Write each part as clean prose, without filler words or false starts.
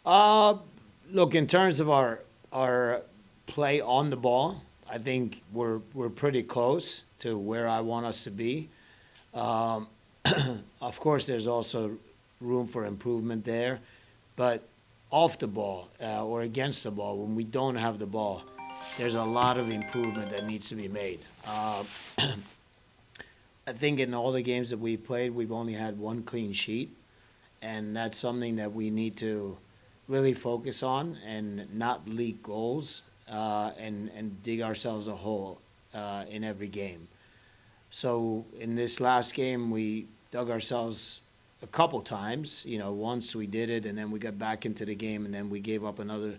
Uh, Look, in terms of our play on the ball, I think we're pretty close to where I want us to be. Um, of course, there's also room for improvement there, but off the ball or against the ball, when we don't have the ball, there's a lot of improvement that needs to be made. I think in all the games that we played, we've only had one clean sheet, and that's something that we need to really focus on and not leak goals and dig ourselves a hole in every game. So in this last game, we dug ourselves a couple times. Once we did it, and then we got back into the game, and then we gave up a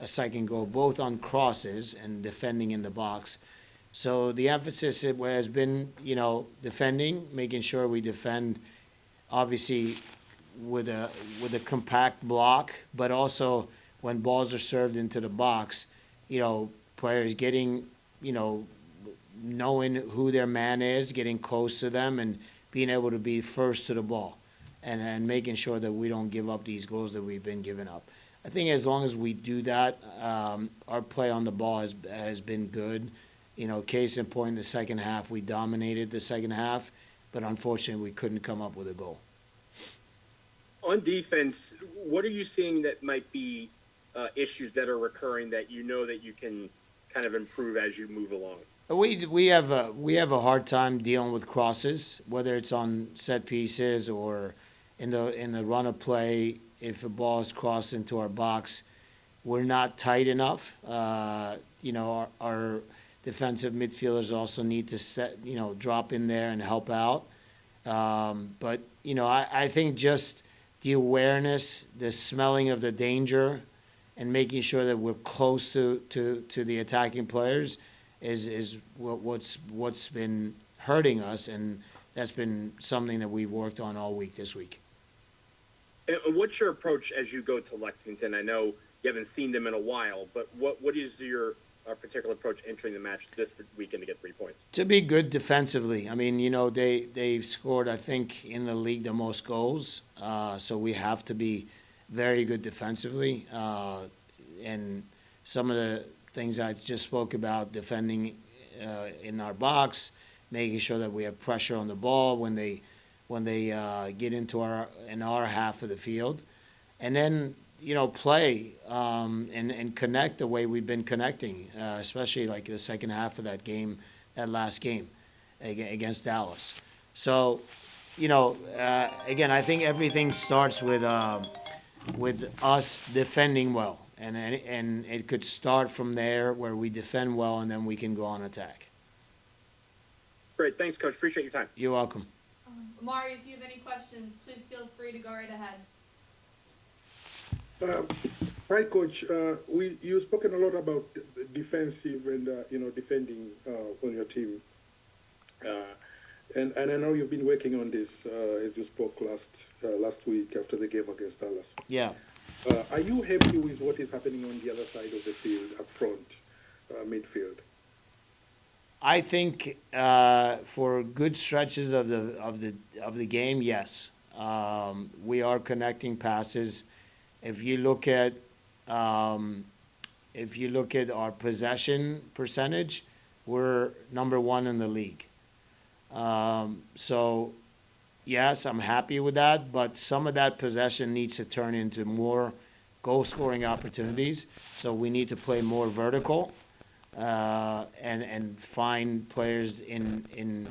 second goal, both on crosses and defending in the box. So the emphasis has been, defending, making sure we defend, obviously with a compact block, but also when balls are served into the box, players getting, knowing who their man is, getting close to them, and being able to be first to the ball, and making sure that we don't give up these goals that we've been giving up. I think as long as we do that, our play on the ball has been good. Case in point, the second half, we dominated the second half, but unfortunately, we couldn't come up with a goal. On defense, what are you seeing that might be issues that are recurring that you know that you can kind of improve as you move along? We have a hard time dealing with crosses, whether it's on set pieces or in the run of play. If a ball is crossed into our box, we're not tight enough. Our defensive midfielders also need to drop in there and help out. But I think just the awareness, the smelling of the danger, and making sure that we're close to the attacking players is what's been hurting us, and that's been something that we've worked on all week this week. And what's your approach as you go to Lexington? I know you haven't seen them in a while, but what is your particular approach entering the match this weekend to get 3 points? To be good defensively. I mean, they've scored, I think, in the league the most goals. So we have to be very good defensively. And some of the things I just spoke about, defending in our box, making sure that we have pressure on the ball when they get into our half of the field, and then play and connect the way we've been connecting, especially like the second half of that last game against Dallas. So, again, I think everything starts with us defending well, and it could start from there where we defend well, and then we can go on attack. Great. Thanks, Coach. Appreciate your time. You're welcome. Amari, if you have any questions, please feel free to go right ahead. Uh, Right, Coach. You've spoken a lot about the defensive and defending on your team, uh, and I know you've been working on this as you spoke last week after the game against Dallas. Yeah. Are you happy with what is happening on the other side of the field, up front, midfield? I think for good stretches of the game, yes, we are connecting passes. If you look at our possession percentage, we're number one in the league. So yes, I'm happy with that, but some of that possession needs to turn into more goal scoring opportunities. So we need to play more vertical and find players in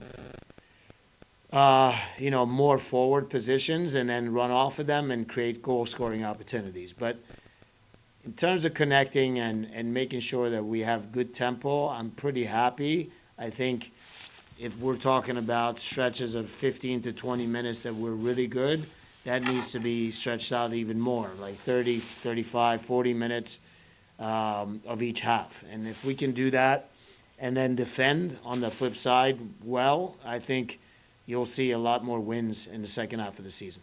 more forward positions, and then run off of them and create goal scoring opportunities. But in terms of connecting and making sure that we have good tempo, I'm pretty happy. I think if we're talking about stretches of 15 to 20 minutes that we're really good, that needs to be stretched out even more, like 30, 35, 40 minutes of each half. And if we can do that and then defend on the flip side well, I think you'll see a lot more wins in the second half of the season.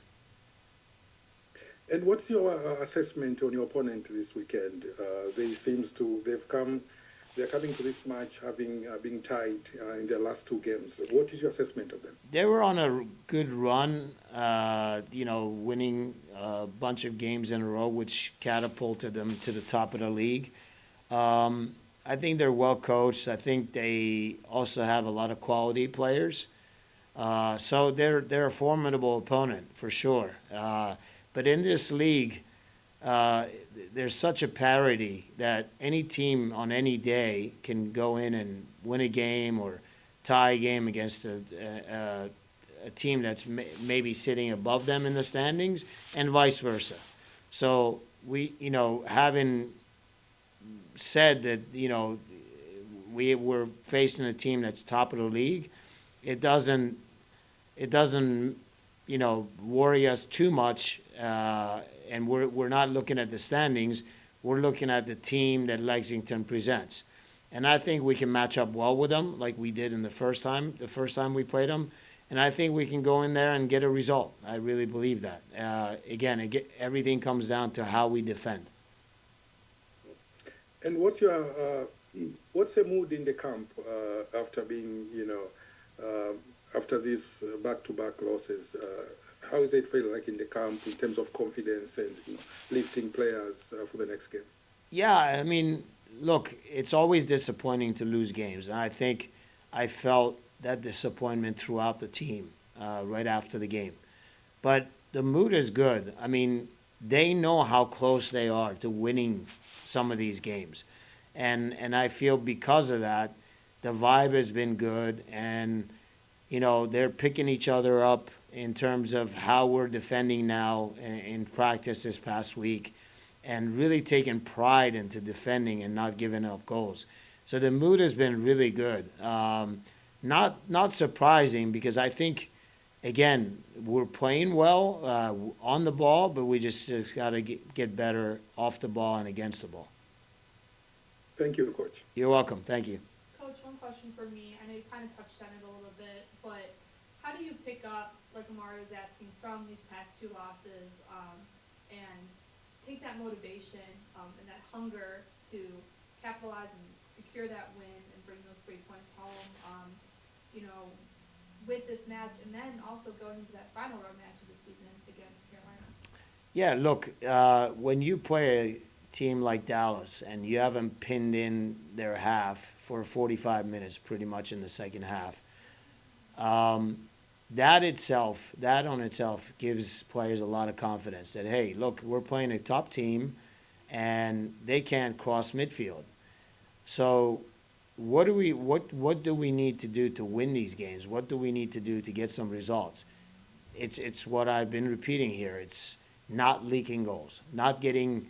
And what's your assessment on your opponent this weekend? They've come they're coming to this match having been tied in their last two games. What is your assessment of them? They were on a good run, winning a bunch of games in a row, which catapulted them to the top of the league. I think they're well coached. I think they also have a lot of quality players. So they're a formidable opponent for sure. But in this league, there's such a parity that any team on any day can go in and win a game or tie a game against a team that's maybe sitting above them in the standings, and vice versa. So having said that, we were facing a team that's top of the league, it doesn't worry us too much, and we're not looking at the standings. We're looking at the team that Lexington presents, and I think we can match up well with them, like we did in the first time we played them, and I think we can go in there and get a result. I really believe that. Everything comes down to how we defend. And what's the mood in the camp after being, after these back-to-back losses? How does it feel like in the camp in terms of confidence and lifting players for the next game? Yeah, I mean, look, it's always disappointing to lose games, and I think I felt that disappointment throughout the team right after the game. But the mood is good. I mean, they know how close they are to winning some of these games. And I feel because of that, the vibe has been good, and, they're picking each other up in terms of how we're defending now in practice this past week, and really taking pride into defending and not giving up goals. So the mood has been really good. Not surprising, because I think, again, we're playing well on the ball, but we just got to get better off the ball and against the ball. Thank you, Coach. You're welcome. Thank you. Coach, one question for me. I know you kind of touched on it a little bit, but how do you pick up, like Amari was asking, from these past two losses, and take that motivation and that hunger to capitalize and secure that win and bring those 3 points home, with this match, and then also going into that final road match of the season against Carolina? Yeah, look, when you play a team like Dallas and you have them pinned in their half for 45 minutes pretty much in the second half, that on itself gives players a lot of confidence that, hey, look, we're playing a top team and they can't cross midfield. So what do we need to do to win these games? What do we need to do to get some results? It's what I've been repeating here. It's not leaking goals, not getting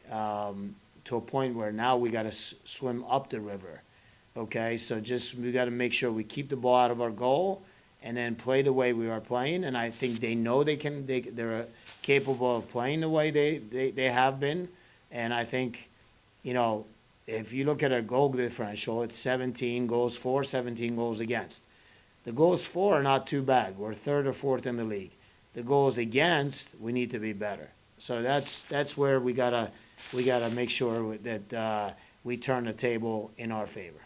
to a point where now we got to swim up the river. Okay, so we got to make sure we keep the ball out of our goal and then play the way we are playing. And I think they know they're capable of playing the way they have been. And I think, if you look at our goal differential, it's 17 goals for, 17 goals against. The goals for are not too bad. We're third or fourth in the league. The goals against, we need to be better. So that's where we gotta make sure that we turn the table in our favor.